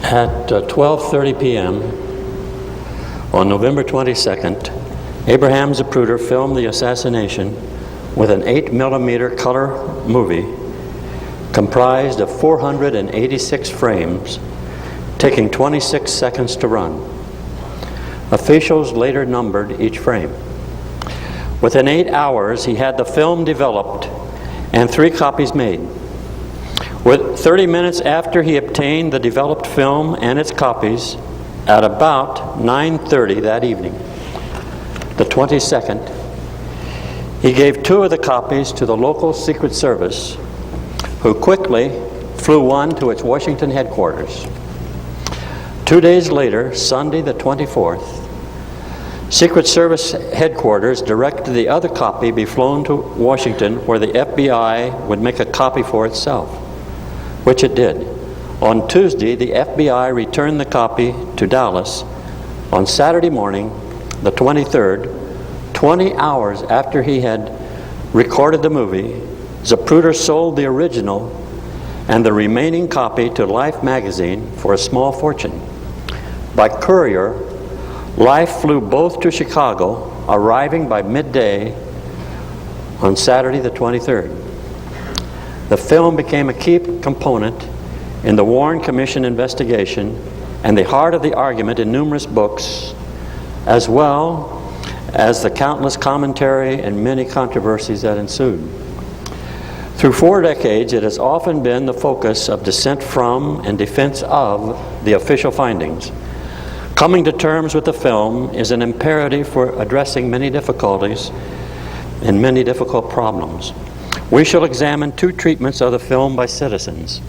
At 12:30 p.m. on November 22nd, Abraham Zapruder filmed the assassination with an 8mm color movie comprised of 486 frames, taking 26 seconds to run. Officials later numbered each frame. Within 8 hours, he had the film developed and 3 copies made. With 30 minutes after he obtained the developed film and its copies, at about 9:30 that evening, the 22nd, he gave 2 of the copies to the local Secret Service, who quickly flew one to its Washington headquarters. 2 days later, Sunday the 24th, Secret Service headquarters directed the other copy be flown to Washington, where the FBI would make a copy for itself, which it did. On Tuesday, the FBI returned the copy to Dallas. On Saturday morning, the 23rd, 20 hours after he had recorded the movie, Zapruder sold the original and the remaining copy to Life magazine for a small fortune. By courier, Life flew both to Chicago, arriving by midday on Saturday the 23rd. The film became a key component in the Warren Commission investigation and the heart of the argument in numerous books, as well as the countless commentary and many controversies that ensued. Through 4 decades, it has often been the focus of dissent from and defense of the official findings. Coming to terms with the film is an imperative for addressing many difficulties and many difficult problems. We shall examine 2 treatments of the film by citizens.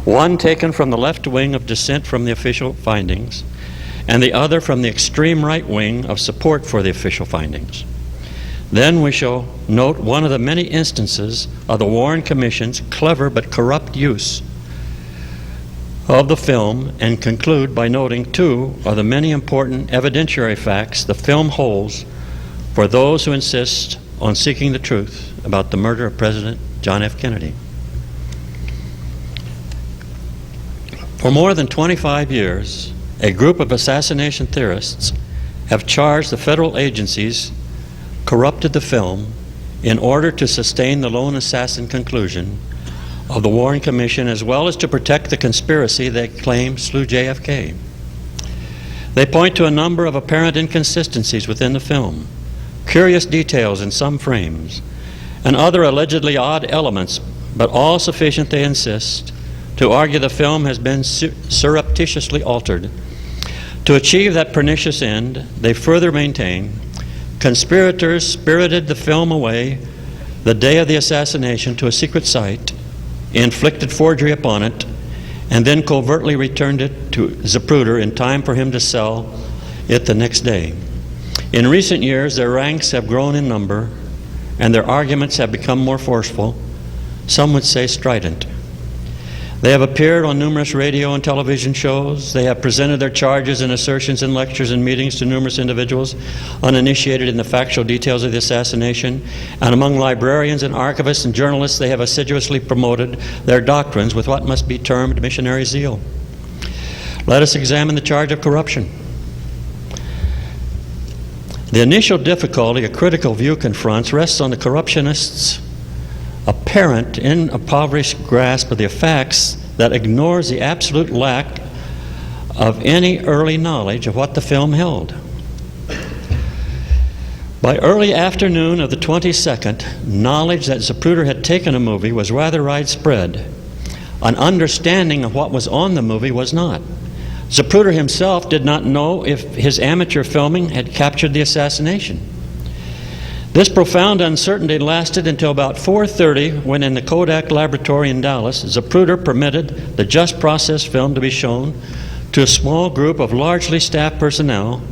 One taken from the left wing of dissent from the official findings, and the other from the extreme right wing of support for the official findings. Then we shall note one of the many instances of the Warren Commission's clever but corrupt use of the film, and conclude by noting 2 of the many important evidentiary facts the film holds for those who insist on seeking the truth about the murder of President John F. Kennedy. For more than 25 years, a group of assassination theorists have charged the federal agencies corrupted the film in order to sustain the lone assassin conclusion of the Warren Commission, as well as to protect the conspiracy they claim slew JFK. They point to a number of apparent inconsistencies within the film, curious details in some frames, and other allegedly odd elements, but all sufficient, they insist, to argue the film has been surreptitiously altered. To achieve that pernicious end, they further maintain, conspirators spirited the film away the day of the assassination to a secret site, inflicted forgery upon it, and then covertly returned it to Zapruder in time for him to sell it the next day. In recent years, their ranks have grown in number, and their arguments have become more forceful, some would say strident. They have appeared on numerous radio and television shows. They have presented their charges and assertions in lectures and meetings to numerous individuals uninitiated in the factual details of the assassination. And among librarians and archivists and journalists, they have assiduously promoted their doctrines with what must be termed missionary zeal. Let us examine the charge of corruption. The initial difficulty a critical view confronts rests on the corruptionists' apparent impoverished grasp of the facts that ignores the absolute lack of any early knowledge of what the film held. By early afternoon of the 22nd, knowledge that Zapruder had taken a movie was rather widespread. An understanding of what was on the movie was not. Zapruder himself did not know if his amateur filming had captured the assassination. This profound uncertainty lasted until about 4:30, when in the Kodak laboratory in Dallas, Zapruder permitted the just process film to be shown to a small group of largely staff personnel,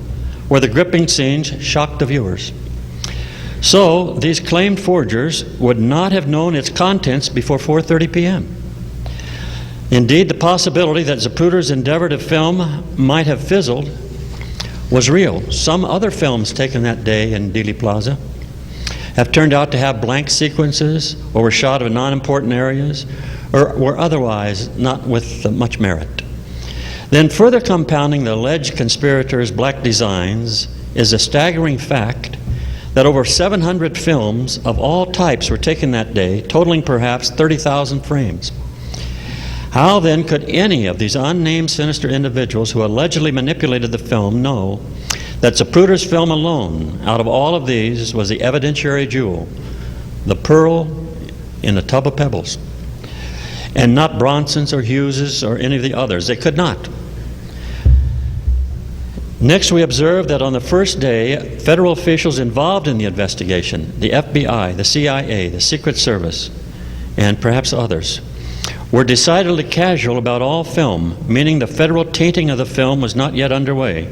where the gripping scenes shocked the viewers. So these claimed forgers would not have known its contents before 4:30 p.m. Indeed, the possibility that Zapruder's endeavor to film might have fizzled was real. Some other films taken that day in Dealey Plaza have turned out to have blank sequences, or were shot in non-important areas, or were otherwise not with much merit. Then further compounding the alleged conspirators' black designs is a staggering fact that over 700 films of all types were taken that day, totaling perhaps 30,000 frames. How then could any of these unnamed sinister individuals who allegedly manipulated the film know that Zapruder's film alone, out of all of these, was the evidentiary jewel, the pearl in a tub of pebbles, and not Bronson's or Hughes's or any of the others? They could not. Next, we observe that on the first day, federal officials involved in the investigation, the FBI, the CIA, the Secret Service, and perhaps others, were decidedly casual about all film, meaning the federal tainting of the film was not yet underway.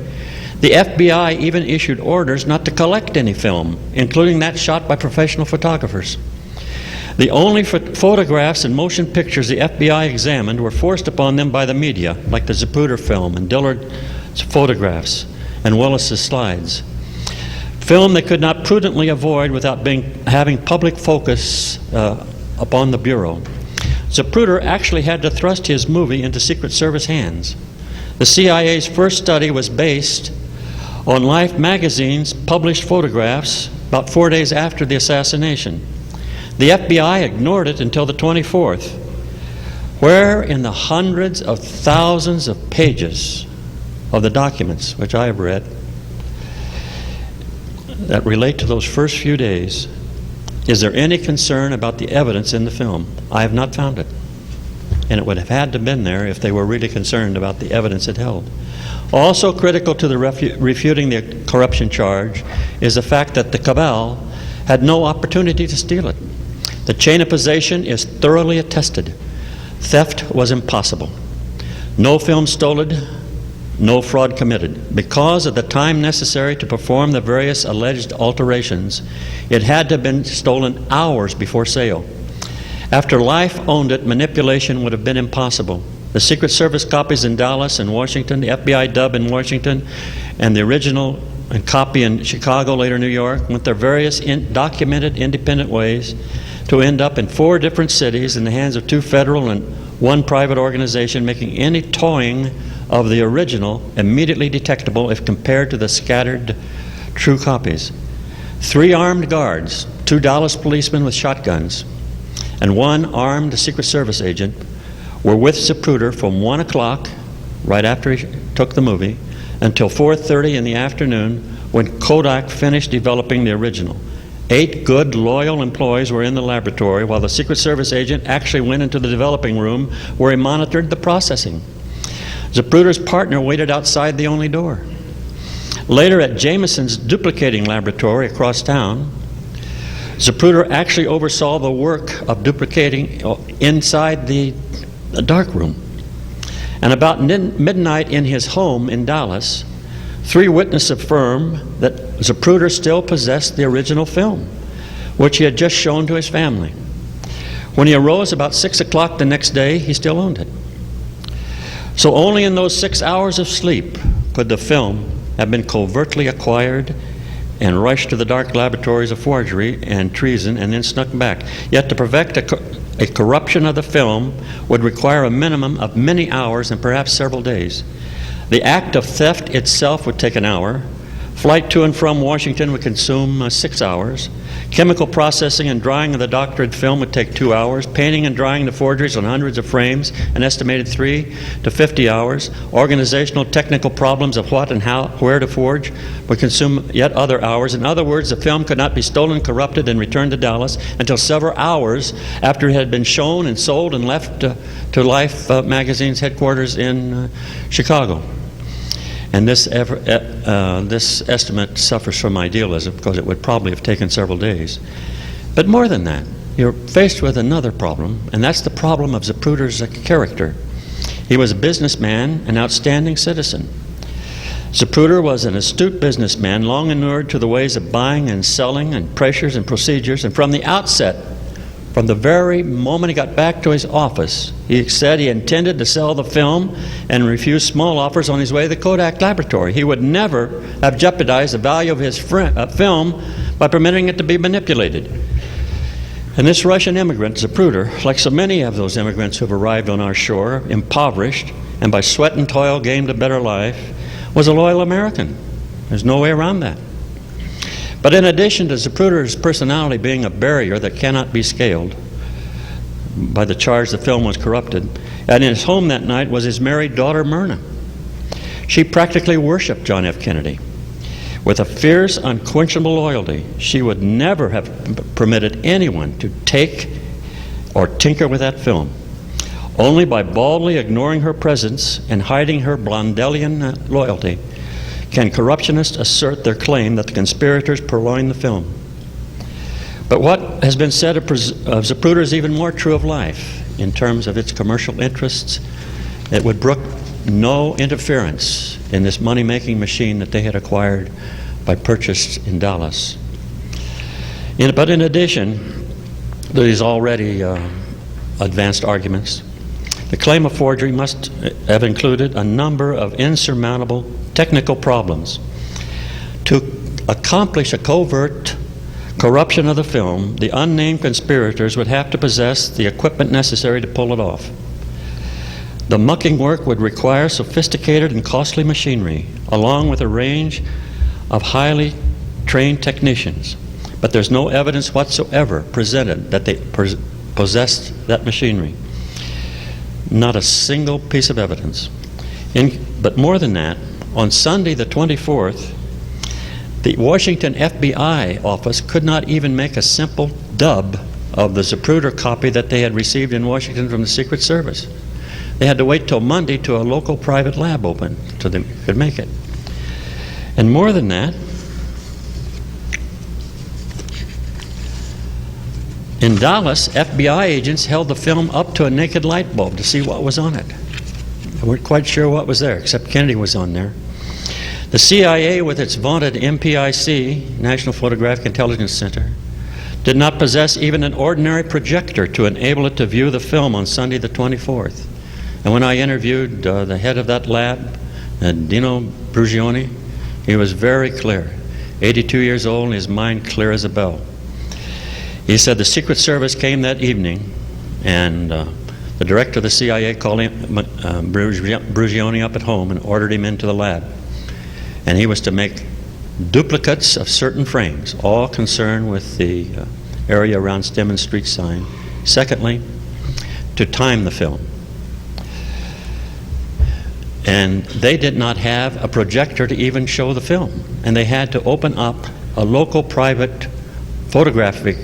The FBI even issued orders not to collect any film, including that shot by professional photographers. The only photographs and motion pictures the FBI examined were forced upon them by the media, like the Zapruder film and Dillard's photographs and Willis's slides. Film they could not prudently avoid without having public focus upon the Bureau. Zapruder actually had to thrust his movie into Secret Service hands. The CIA's first study was based on Life magazine's published photographs about 4 days after the assassination. The FBI ignored it until the 24th, where in the hundreds of thousands of pages of the documents, which I have read, that relate to those first few days, is there any concern about the evidence in the film? I have not found it. And it would have had to have been there if they were really concerned about the evidence it held. Also critical to the refuting the corruption charge is the fact that the cabal had no opportunity to steal it. The chain of possession is thoroughly attested. Theft was impossible. No film stolen, no fraud committed. Because of the time necessary to perform the various alleged alterations, it had to have been stolen hours before sale. After Life owned it, manipulation would have been impossible. The Secret Service copies in Dallas and Washington, the FBI dub in Washington, and the original and copy in Chicago, later New York, went their various documented independent ways to end up in 4 different cities in the hands of 2 federal and 1 private organization, making any toying of the original immediately detectable if compared to the scattered true copies. 3 armed guards, 2 Dallas policemen with shotguns, and 1 armed Secret Service agent were with Zapruder from 1 o'clock, right after he took the movie, until 4:30 in the afternoon when Kodak finished developing the original. 8 good, loyal employees were in the laboratory while the Secret Service agent actually went into the developing room where he monitored the processing. Zapruder's partner waited outside the only door. Later at Jameson's duplicating laboratory across town, Zapruder actually oversaw the work of duplicating inside the dark room. And about midnight in his home in Dallas, 3 witnesses affirm that Zapruder still possessed the original film, which he had just shown to his family. When he arose about 6 o'clock the next day, he still owned it. So only in those 6 hours of sleep could the film have been covertly acquired and rushed to the dark laboratories of forgery and treason and then snuck back. Yet to perfect a corruption of the film would require a minimum of many hours and perhaps several days. The act of theft itself would take an hour. Flight to and from Washington would consume 6 hours. Chemical processing and drying of the doctored film would take 2 hours. Painting and drying the forgeries on hundreds of frames, an estimated 3 to 50 hours. Organizational technical problems of what and how, where to forge would consume yet other hours. In other words, the film could not be stolen, corrupted, and returned to Dallas until several hours after it had been shown and sold and left to Life magazine's headquarters in Chicago. And this estimate suffers from idealism because it would probably have taken several days. But more than that, you're faced with another problem, and that's the problem of Zapruder's character. He was a businessman, an outstanding citizen. Zapruder was an astute businessman, long inured to the ways of buying and selling and pressures and procedures, and from the outset, from the very moment he got back to his office, he said he intended to sell the film and refused small offers on his way to the Kodak laboratory. He would never have jeopardized the value of his film by permitting it to be manipulated. And this Russian immigrant, Zapruder, like so many of those immigrants who have arrived on our shore, impoverished, and by sweat and toil gained a better life, was a loyal American. There's no way around that. But in addition to Zapruder's personality being a barrier that cannot be scaled by the charge the film was corrupted, and in his home that night was his married daughter, Myrna. She practically worshipped John F. Kennedy. With a fierce, unquenchable loyalty, she would never have permitted anyone to take or tinker with that film. Only by baldly ignoring her presence and hiding her Blondelian loyalty can corruptionists assert their claim that the conspirators purloined the film. But what has been said of Zapruder is even more true of life in terms of its commercial interests. It would brook no interference in this money-making machine that they had acquired by purchase in Dallas. But in addition to these already advanced arguments, the claim of forgery must have included a number of insurmountable technical problems. To accomplish a covert corruption of the film, the unnamed conspirators would have to possess the equipment necessary to pull it off. The mucking work would require sophisticated and costly machinery, along with a range of highly trained technicians. But there's no evidence whatsoever presented that they possessed that machinery. Not a single piece of evidence. But more than that, on Sunday the 24th, the Washington FBI office could not even make a simple dub of the Zapruder copy that they had received in Washington from the Secret Service. They had to wait till Monday till a local private lab opened so they could make it. And more than that, in Dallas, FBI agents held the film up to a naked light bulb to see what was on it. They weren't quite sure what was there, except Kennedy was on there. The CIA, with its vaunted MPIC, National Photographic Intelligence Center, did not possess even an ordinary projector to enable it to view the film on Sunday the 24th. And when I interviewed the head of that lab, Dino Brugioni, he was very clear. 82 years old and his mind clear as a bell. He said the Secret Service came that evening and the director of the CIA called Brugioni up at home and ordered him into the lab. And he was to make duplicates of certain frames, all concerned with the area around Stemmons Street sign. Secondly, to time the film. And they did not have a projector to even show the film. And they had to open up a local private photographic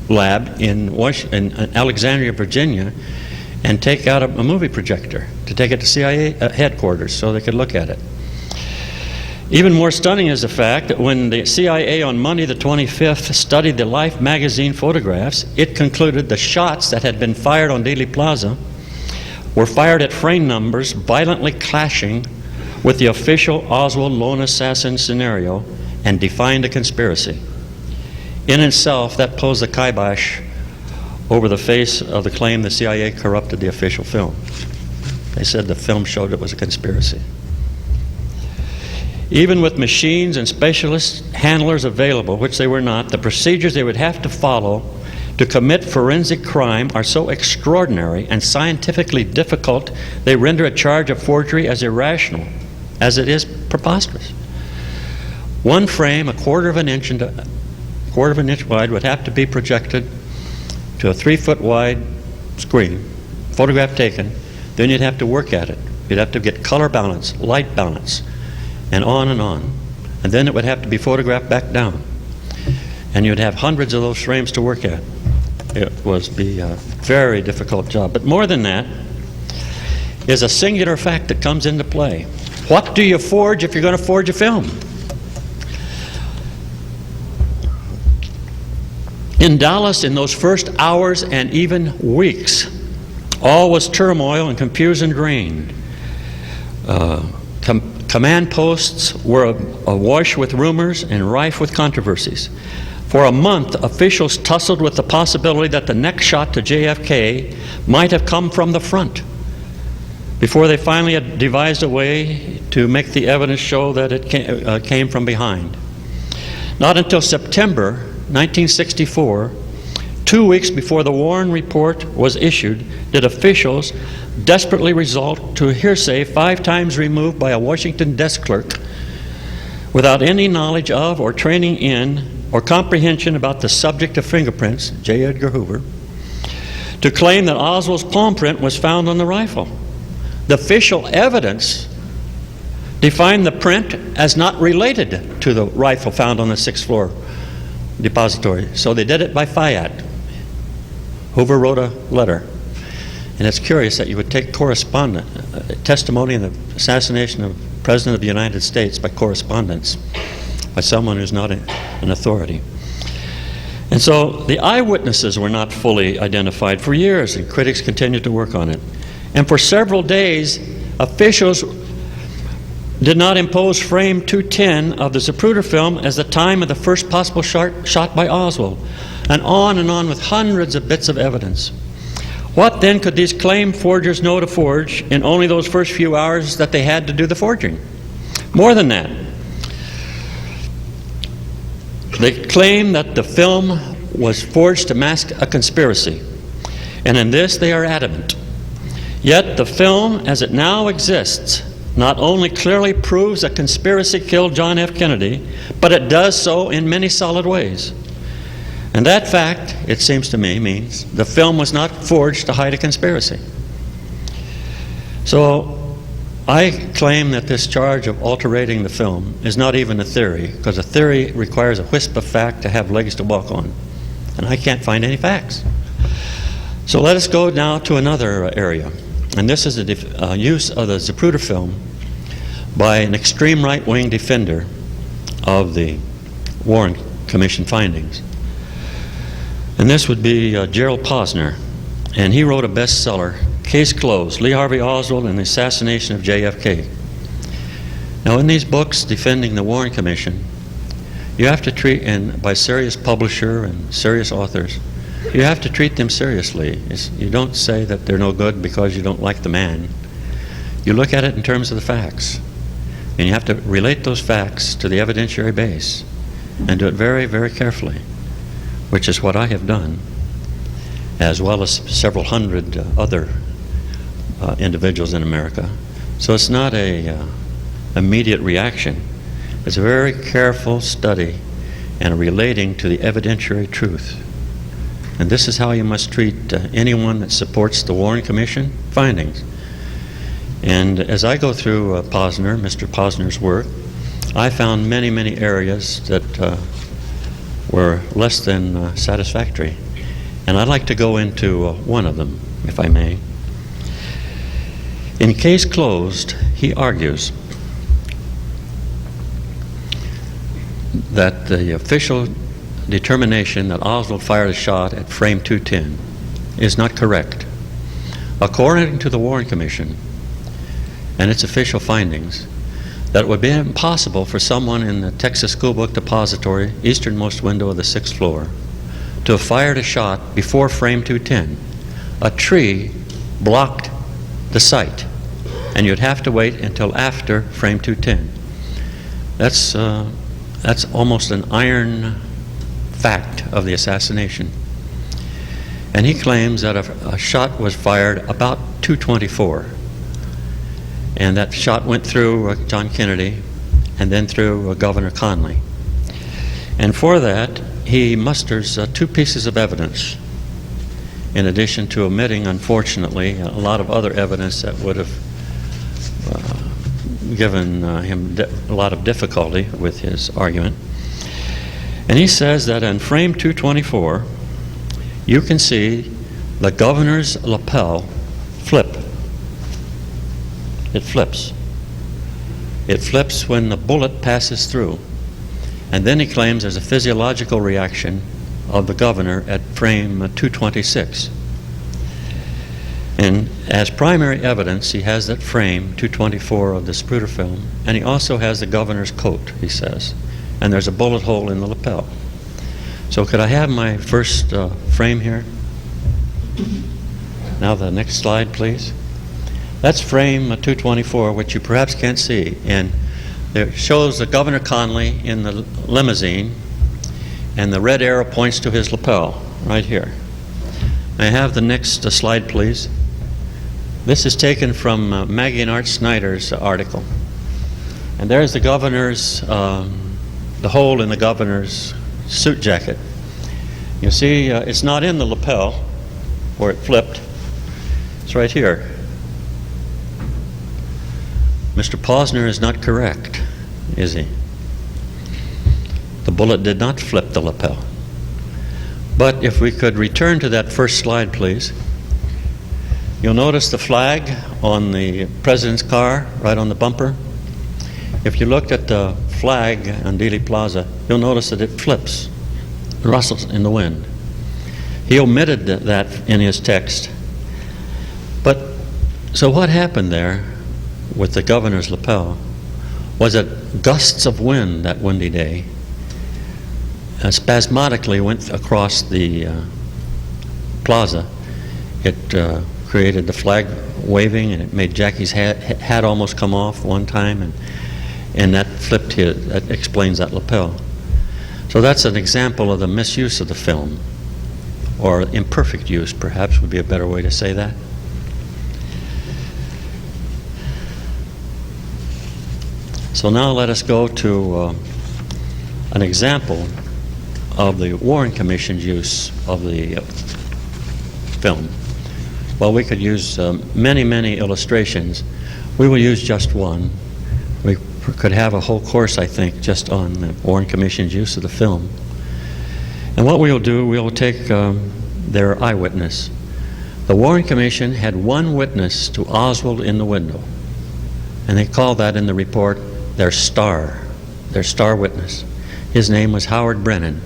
lab in Alexandria, Virginia, and take out a movie projector to take it to CIA headquarters so they could look at it. Even more stunning is the fact that when the CIA on Monday the 25th studied the Life magazine photographs, it concluded the shots that had been fired on Dealey Plaza were fired at frame numbers violently clashing with the official Oswald lone assassin scenario and defined a conspiracy. In itself, that posed the kibosh over the face of the claim the CIA corrupted the official film. They said the film showed it was a conspiracy. Even with machines and specialist handlers available, which they were not, the procedures they would have to follow to commit forensic crime are so extraordinary and scientifically difficult, they render a charge of forgery as irrational as it is preposterous. One frame, a quarter of an inch wide, would have to be projected to a 3-foot wide screen, photograph taken, then you'd have to work at it. You'd have to get color balance, light balance, and on. And then it would have to be photographed back down. And you'd have hundreds of those frames to work at. It was be a very difficult job. But more than that is a singular fact that comes into play. What do you forge if you're going to forge a film? In Dallas, in those first hours and even weeks, all was turmoil and confusion reigned. Command posts were awash with rumors and rife with controversies. For a month, officials tussled with the possibility that the next shot to JFK might have come from the front, before they finally had devised a way to make the evidence show that it came from behind. Not until September 1964 2 weeks before the Warren report was issued, did officials desperately resort to hearsay 5 times removed by a Washington desk clerk without any knowledge of or training in or comprehension about the subject of fingerprints, J. Edgar Hoover, to claim that Oswald's palm print was found on the rifle. The official evidence defined the print as not related to the rifle found on the 6th floor depository. So they did it by fiat. Hoover wrote a letter. And it's curious that you would take testimony in the assassination of the President of the United States by correspondence, by someone who's not an authority. And so the eyewitnesses were not fully identified for years, and critics continued to work on it. And for several days, officials did not impose frame 210 of the Zapruder film as the time of the first possible shot by Oswald, and on with hundreds of bits of evidence. What then could these claimed forgers know to forge in only those first few hours that they had to do the forging? More than that, they claim that the film was forged to mask a conspiracy, and in this they are adamant. Yet the film, as it now exists, not only clearly proves a conspiracy killed John F. Kennedy, but it does so in many solid ways. And that fact, it seems to me, means the film was not forged to hide a conspiracy. So I claim that this charge of altering the film is not even a theory, because a theory requires a wisp of fact to have legs to walk on. And I can't find any facts. So let us go now to another area. And this is the use of the Zapruder film by an extreme right-wing defender of the Warren Commission findings. And this would be Gerald Posner. And he wrote a bestseller, Case Closed, Lee Harvey Oswald and the Assassination of JFK. Now in these books defending the Warren Commission, you have to treat, and by serious publisher and serious authors, you have to treat them seriously. You don't say that they're no good because you don't like the man. You look at it in terms of the facts. And you have to relate those facts to the evidentiary base and do it very, very carefully, which is what I have done, as well as several hundred other individuals in America. So it's not a immediate reaction. It's a very careful study and relating to the evidentiary truth. And this is how you must treat anyone that supports the Warren Commission findings. And as I go through Mr. Posner's work, I found many, many areas that were less than satisfactory. And I'd like to go into one of them, if I may. In Case Closed, he argues that the official determination that Oswald fired a shot at frame 210 is not correct. According to the Warren Commission and its official findings, that it would be impossible for someone in the Texas School Book Depository, easternmost window of the 6th floor, to have fired a shot before frame 210. A tree blocked the site, and you'd have to wait until after frame 210. That's almost an iron fact of the assassination. And he claims that a shot was fired about 2:24, and that shot went through John Kennedy and then through Governor Conley. And for that, he musters 2 pieces of evidence, in addition to omitting, unfortunately, a lot of other evidence that would have given him a lot of difficulty with his argument. And he says that in frame 224, you can see the governor's lapel flip. It flips. It flips when the bullet passes through. And then he claims there's a physiological reaction of the governor at frame 226. And as primary evidence, he has that frame 224 of the Zapruder film, and he also has the governor's coat, he says. And there's a bullet hole in the lapel. So could I have my first frame here? Now the next slide, please. That's frame 224, which you perhaps can't see. And it shows the Governor Conley in the limousine, and the red arrow points to his lapel. right here. May I have the next slide, please? This is taken from Maggie and Art Snyder's article. And there's the governor's, the hole in the governor's suit jacket. You see, it's not in the lapel where it flipped. It's right here. Mr. Posner is not correct, is he? The bullet did not flip the lapel. But if we could return to that first slide, please. You'll notice the flag on the president's car, right on the bumper. If you looked at the flag on Dealey Plaza, you'll notice that it flips, rustles in the wind. He omitted that in his text. But, so what happened there with the governor's lapel was that gusts of wind that windy day spasmodically went across the plaza. It created the flag waving, and it made Jackie's hat almost come off one time, and that flipped his, that explains that lapel. So that's an example of the misuse of the film, or imperfect use, perhaps would be a better way to say that. So now let us go to an example of the Warren Commission's use of the film. Well, we could use many illustrations. We will use just one. We could have a whole course, I think, just on the Warren Commission's use of the film. And what we'll do, we'll take their eyewitness. The Warren Commission had one witness to Oswald in the window, and they called that in the report their star witness. His name was Howard Brennan,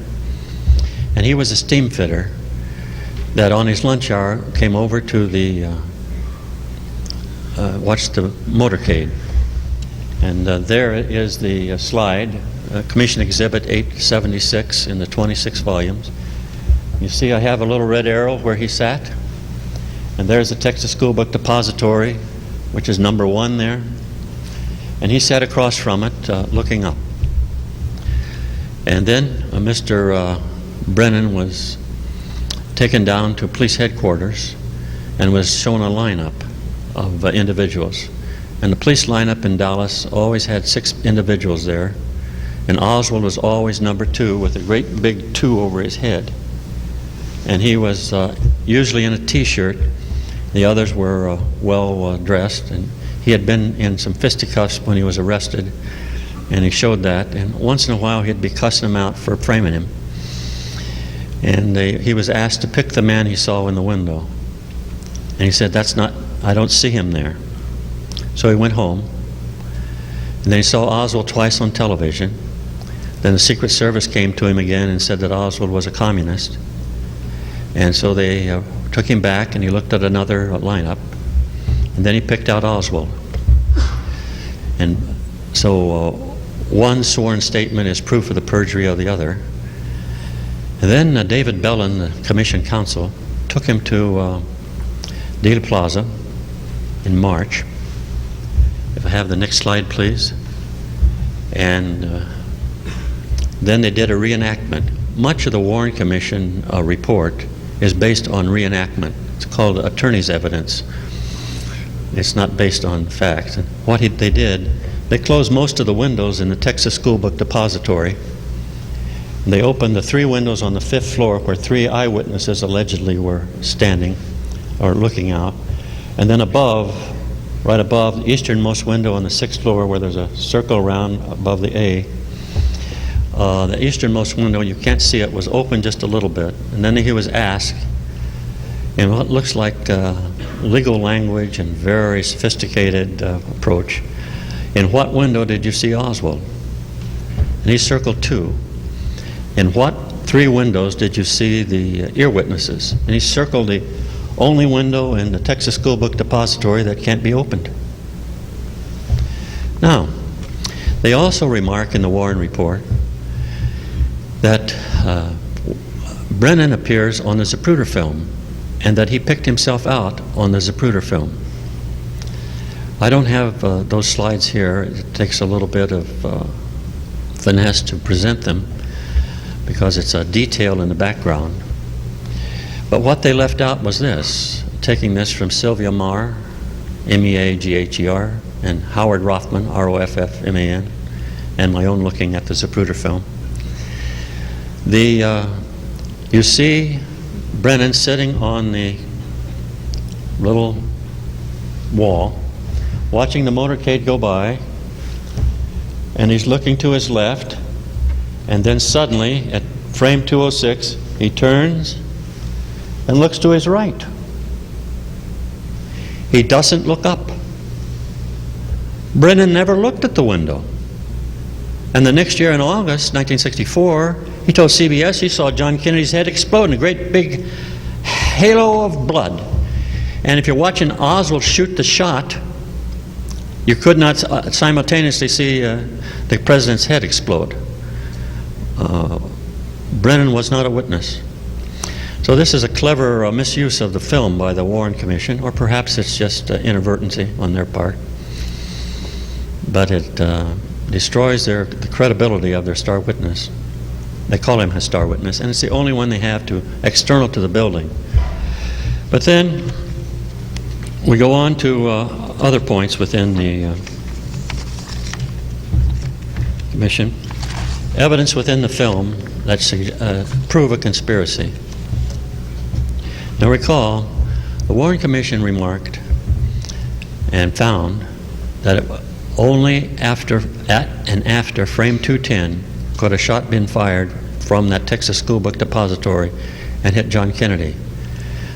and he was a steam fitter that on his lunch hour came over to the watched the motorcade. And there is the slide, Commission Exhibit 876 in the 26 volumes. You see I have a little red arrow where he sat, and there's the Texas School Book Depository, which is number 1 there, and he sat across from it looking up. And then Mr. Brennan was taken down to police headquarters and was shown a lineup of individuals. And the police lineup in Dallas always had 6 individuals there, and Oswald was always number 2 with a great big 2 over his head. And he was usually in a t-shirt. The others were well dressed, and he had been in some fisticuffs when he was arrested, and he showed that. And once in a while he'd be cussing him out for framing him. And he was asked to pick the man he saw in the window. And he said, I don't see him there. So he went home, and then he saw Oswald twice on television. Then the Secret Service came to him again and said that Oswald was a communist. And so they took him back, and he looked at another lineup, and then he picked out Oswald. And so one sworn statement is proof of the perjury of the other. And then David Bellin, the Commission Counsel, took him to Dealey Plaza in March. If I have the next slide, please. And then they did a reenactment. Much of the Warren Commission report is based on reenactment. It's called attorney's evidence. It's not based on facts. And what they did, they closed most of the windows in the Texas School Book Depository. They opened the 3 windows on the 5th floor where 3 eyewitnesses allegedly were standing or looking out. And then above, right above the easternmost window on the 6th floor where there's a circle around above the A, the easternmost window, you can't see it, was open just a little bit. And then he was asked, in what looks like legal language and very sophisticated approach, in what window did you see Oswald? And he circled 2. In what 3 windows did you see the ear witnesses? And he circled the only window in the Texas School Book Depository that can't be opened. Now, they also remark in the Warren report that Brennan appears on the Zapruder film, and that he picked himself out on the Zapruder film. I don't have those slides here. It takes a little bit of finesse to present them because it's a detail in the background. But what they left out was this, taking this from Sylvia Meagher, M-E-A-G-H-E-R, and Howard Rothman, R-O-F-F-M-A-N, and my own looking at the Zapruder film. You see Brennan sitting on the little wall, watching the motorcade go by, and he's looking to his left, and then suddenly, at frame 206, he turns and looks to his right. He doesn't look up. Brennan never looked at the window. And the next year in August 1964, he told CBS he saw John Kennedy's head explode in a great big halo of blood. And if you're watching Oswald shoot the shot, you could not simultaneously see the president's head explode. Brennan was not a witness. So this is a clever misuse of the film by the Warren Commission, or perhaps it's just inadvertency on their part. But it destroys the credibility of their star witness. They call him a star witness, and it's the only one they have external to the building. But then we go on to other points within the commission. Evidence within the film that prove a conspiracy. Now recall, the Warren Commission remarked and found that only after frame 210 could a shot been fired from that Texas School Book Depository and hit John Kennedy.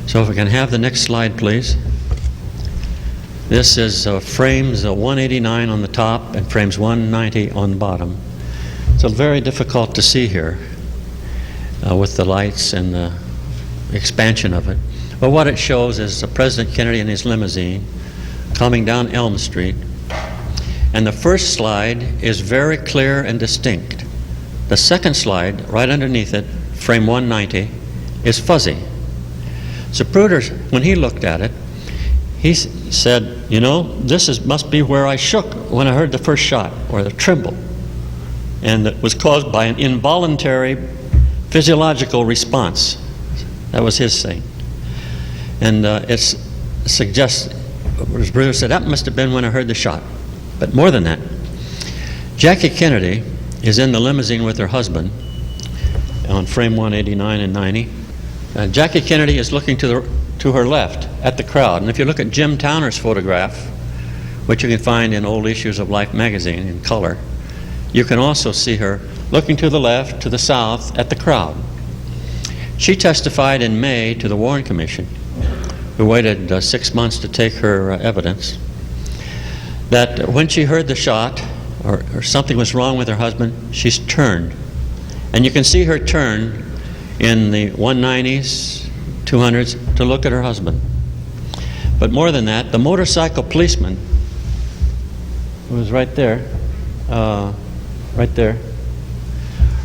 So if we can have the next slide, please. This is frames 189 on the top and frames 190 on the bottom. It's very difficult to see here with the lights and the expansion of it. But what it shows is President Kennedy in his limousine coming down Elm Street. And the first slide is very clear and distinct. The second slide, right underneath it, frame 190, is fuzzy. Zapruder, when he looked at it, he said, you know, must be where I shook when I heard the first shot, or the tremble. And it was caused by an involuntary physiological response. That was his saying. And it suggests, Zapruder said, that must have been when I heard the shot. But more than that, Jackie Kennedy is in the limousine with her husband on frame 189 and 90. Jackie Kennedy is looking to her left at the crowd. And if you look at Jim Towner's photograph, which you can find in old issues of Life magazine in color, you can also see her looking to the left, to the south, at the crowd. She testified in May to the Warren Commission, who waited 6 months to take her evidence, that when she heard the shot, or something was wrong with her husband, she's turned. And you can see her turn in the 190s, 200s, to look at her husband. But more than that, the motorcycle policeman, who was right there,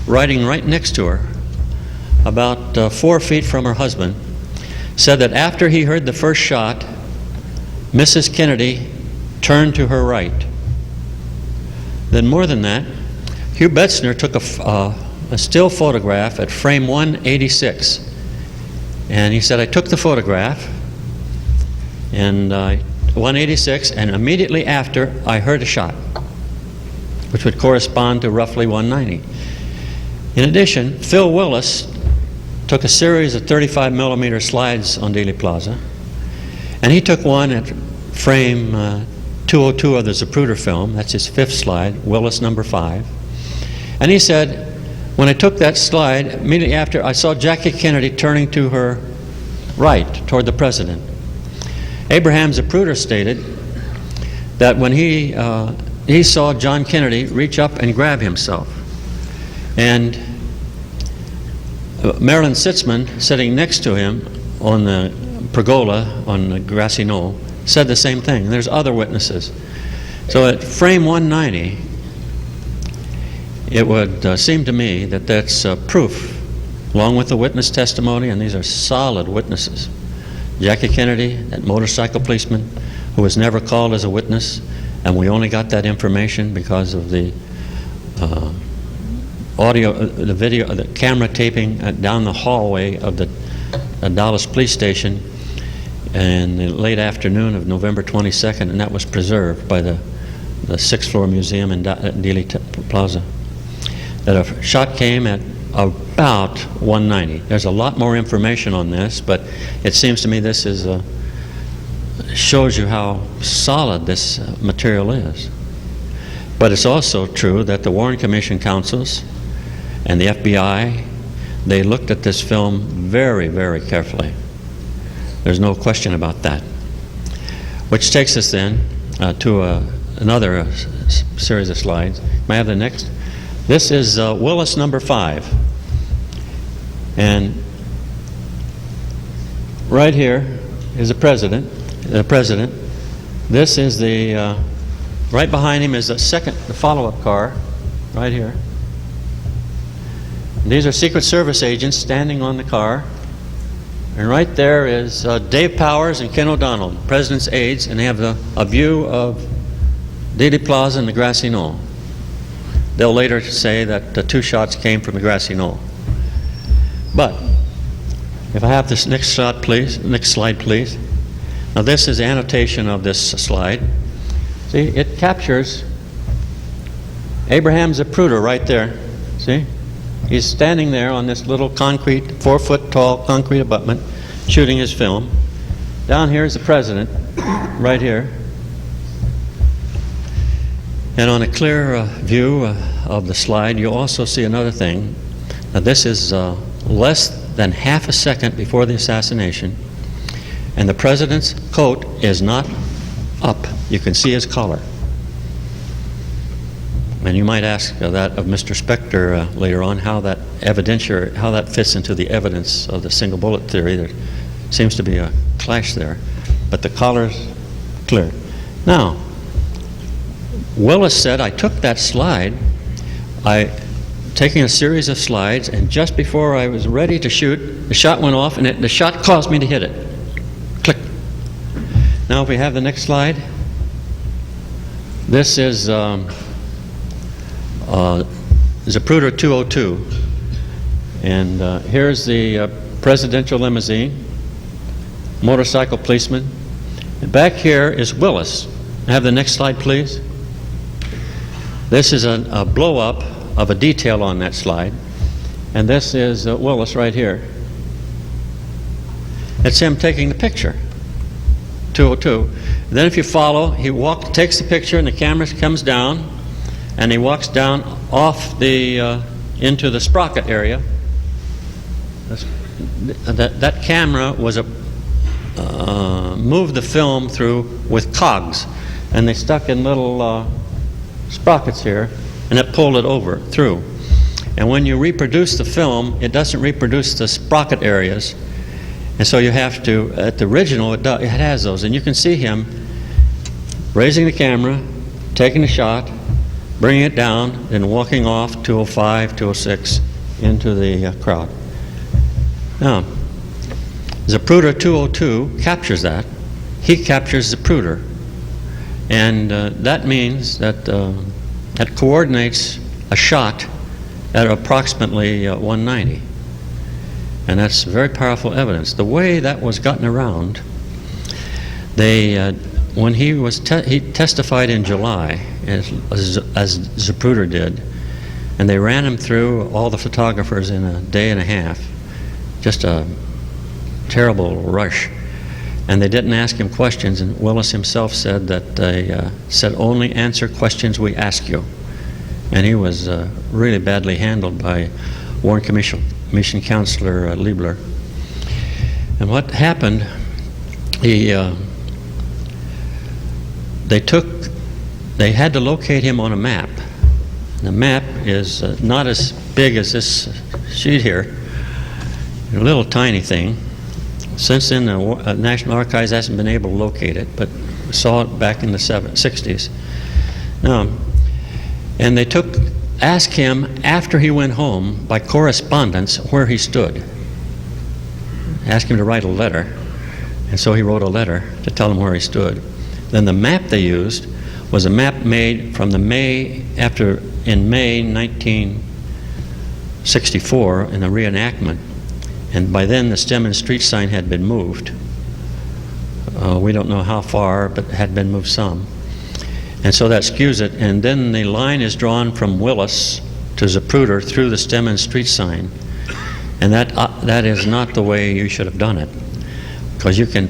riding right next to her, about 4 feet from her husband, said that after he heard the first shot, Mrs. Kennedy turned to her right. Then more than that, Hugh Betzner took a still photograph at frame 186. And he said, I took the photograph, and 186, and immediately after, I heard a shot, which would correspond to roughly 190. In addition, Phil Willis took a series of 35 millimeter slides on Dealey Plaza, and he took one at frame 202 of the Zapruder film. That's his 5th slide, Willis number 5. And he said, when I took that slide, immediately after, I saw Jackie Kennedy turning to her right, toward the president. Abraham Zapruder stated that when he saw John Kennedy reach up and grab himself. And Marilyn Sitzman, sitting next to him on the pergola on the grassy knoll, said the same thing. And there's other witnesses. So at frame 190, it would seem to me that that's proof, along with the witness testimony, and these are solid witnesses. Jackie Kennedy, that motorcycle policeman, who was never called as a witness, and we only got that information because of the audio, the video, the camera taping down the hallway of the a Dallas police station in the late afternoon of November 22nd, and that was preserved by the sixth floor museum in Dealey Plaza. That a shot came at about 190. There's a lot more information on this, but it seems to me this is shows you how solid this material is. But it's also true that the Warren Commission counsels and the FBI, they looked at this film very, very carefully. There's no question about that. Which takes us then to another series of slides. May I have the next? This is Willis number 5. And right here is the president. This is the, right behind him is the follow-up car, right here. And these are Secret Service agents standing on the car. And right there is Dave Powers and Ken O'Donnell, the president's aides, and they have a view of Dealey Plaza and the grassy knoll. They'll later say that the 2 shots came from the grassy knoll. But if I have this next slide, please. Now this is the annotation of this slide. See, it captures Abraham Zapruder right there. See? He's standing there on this little concrete, 4-foot tall concrete abutment, shooting his film. Down here is the president, right here. And on a clear view of the slide, you'll also see another thing. Now this is less than half a second before the assassination, and the president's coat is not up. You can see his collar. And you might ask that of Mr. Spector later on, how that fits into the evidence of the single bullet theory. There seems to be a clash there, but the collar's clear. Now, Willis said, I took that slide, taking a series of slides, and just before I was ready to shoot, the shot went off, and the shot caused me to hit it. Click. Now, if we have the next slide, this is Zapruder 202, and here's the presidential limousine, motorcycle policeman, and back here is Willis. Have the next slide, please. This is a blow-up of a detail on that slide, and this is Willis right here. It's him taking the picture, 202. Then if you follow, he takes the picture, and the camera comes down, and he walks down off the into the sprocket area. That camera was moved the film through with cogs, and they stuck in little sprockets here, and it pulled it through. And when you reproduce the film, it doesn't reproduce the sprocket areas, and so you have to, at the original, it has those, and you can see him raising the camera, taking the shot, bringing it down, and walking off 205, 206 into the crowd. Now, Zapruder 202 captures that. He captures Zapruder. And that means that that coordinates a shot at approximately 190. And that's very powerful evidence. The way that was gotten around, when he testified in July, as Zapruder did, and they ran him through all the photographers in a day and a half, just a terrible rush. And they didn't ask him questions, and Willis himself said that they said, only answer questions we ask you. And he was really badly handled by Warren Commission Counselor Liebler. And what happened, they had to locate him on a map. The map is not as big as this sheet here, a little tiny thing. Since then, the National Archives hasn't been able to locate it, but saw it back in the 60s. And they asked him after he went home by correspondence where he stood. Asked him to write a letter, and so he wrote a letter to tell them where he stood. Then the map they used was a map made from in May 1964 in a reenactment. And by then the stem and street sign had been moved. We don't know how far, but it had been moved some. And so that skews it. And then the line is drawn from Willis to Zapruder through the stem and street sign. And that is not the way you should have done it. Because you can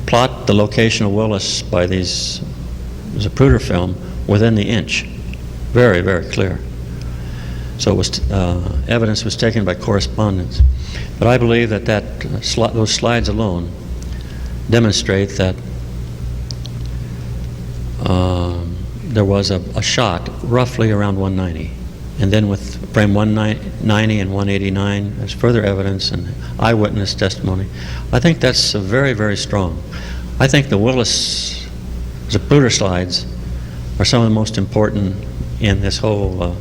plot the location of Willis by these Zapruder film within the inch. Very, very clear. So it was, evidence was taken by correspondence. But I believe that those slides alone demonstrate that there was a shot roughly around 190. And then with frame 190 and 189, there's further evidence and eyewitness testimony. I think that's very, very strong. I think the Willis Zapruder slides are some of the most important in this whole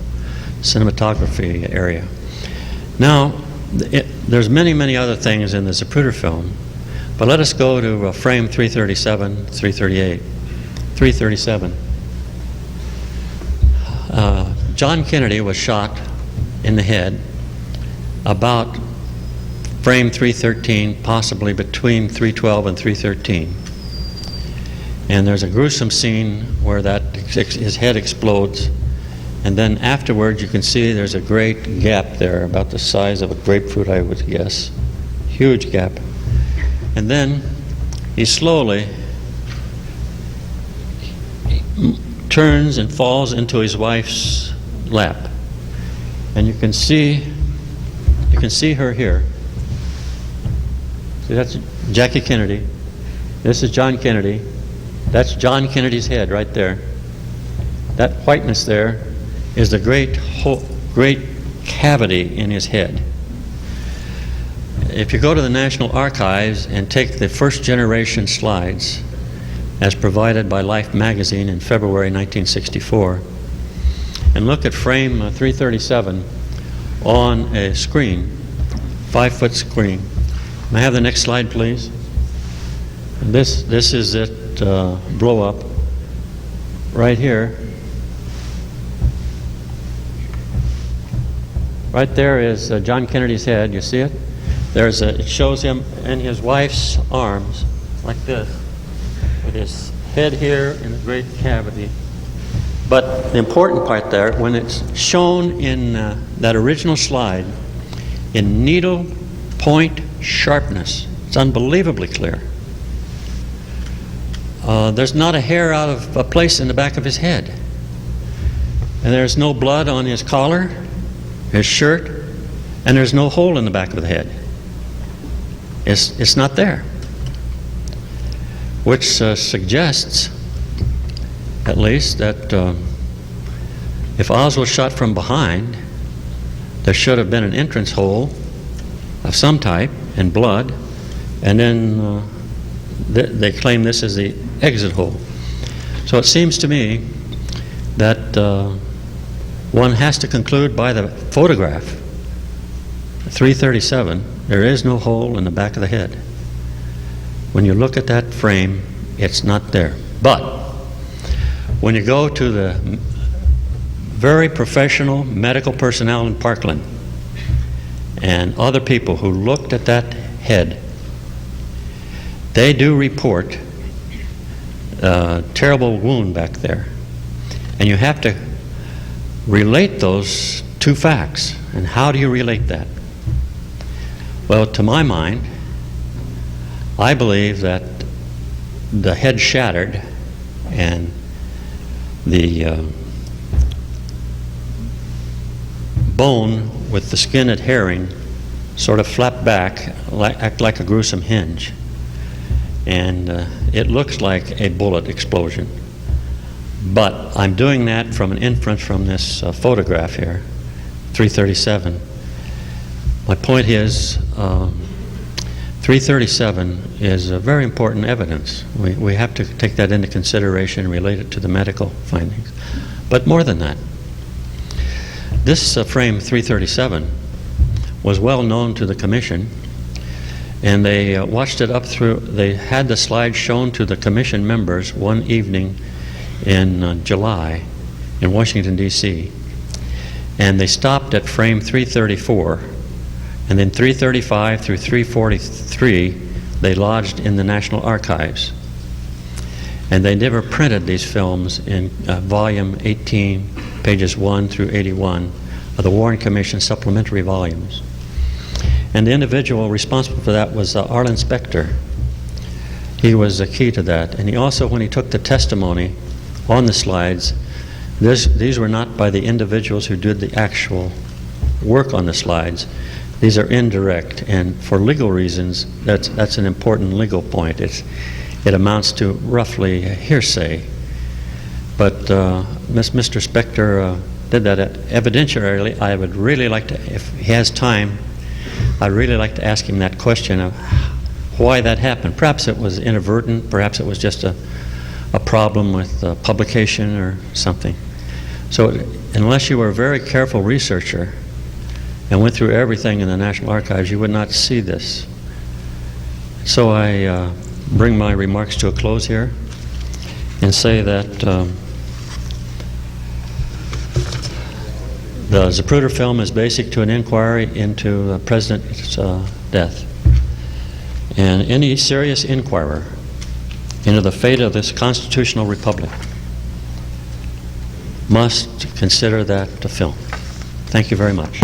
cinematography area. Now, there's many, many other things in the Zapruder film, but let us go to frame 337, 338. 337. John Kennedy was shot in the head about frame 313, possibly between 312 and 313. And there's a gruesome scene where his head explodes, and then afterwards you can see there's a great gap there, about the size of a grapefruit, I would guess. Huge gap. And then he slowly turns and falls into his wife's lap. And you can see her here. See, that's Jackie Kennedy. This is John Kennedy. That's John Kennedy's head right there. That whiteness there is the great cavity in his head. If you go to the National Archives and take the first generation slides as provided by Life magazine in February 1964 and look at frame 337 on a screen, 5-foot screen. May I have the next slide, please? And this is it, blow up right here. Right there is John Kennedy's head. You see it? It shows him in his wife's arms, like this, with his head here in a great cavity. But the important part there, when it's shown in that original slide, in needle point sharpness, it's unbelievably clear. There's not a hair out of a place in the back of his head. And there's no blood on his collar, his shirt, and there's no hole in the back of the head. It's not there. Which suggests, at least, that if Oz was shot from behind, there should have been an entrance hole of some type and blood, and then they claim this is the exit hole. So it seems to me that one has to conclude by the photograph, 337, there is no hole in the back of the head. When you look at that frame, it's not there. But when you go to the very professional medical personnel in Parkland and other people who looked at that head, they do report a terrible wound back there. And you have to relate those two facts. And how do you relate that? Well, to my mind, I believe that the head shattered and the bone with the skin adhering sort of flapped back, act like a gruesome hinge. And it looks like a bullet explosion. But I'm doing that from an inference from this photograph here, 337. My point is, 337 is a very important evidence. We have to take that into consideration and relate it to the medical findings. But more than that, this frame 337 was well known to the commission, and they watched it up through, they had the slide shown to the commission members one evening in July in Washington, D.C., and they stopped at frame 334 And then 335 through 343, they lodged in the National Archives. And they never printed these films in volume 18, pages 1 through 81 of the Warren Commission supplementary volumes. And the individual responsible for that was Arlen Specter. He was the key to that. And he also, when he took the testimony on the slides, these were not by the individuals who did the actual work on the slides. These are indirect, and for legal reasons, that's an important legal point. It amounts to roughly hearsay. But Mr. Specter did that evidentiarily. I would really like to, if he has time, I'd really like to ask him that question of why that happened. Perhaps it was inadvertent, perhaps it was just a problem with publication or something. So unless you were a very careful researcher and went through everything in the National Archives, you would not see this. So I bring my remarks to a close here and say that the Zapruder film is basic to an inquiry into the President's death. And any serious inquirer into the fate of this constitutional republic must consider that film. Thank you very much.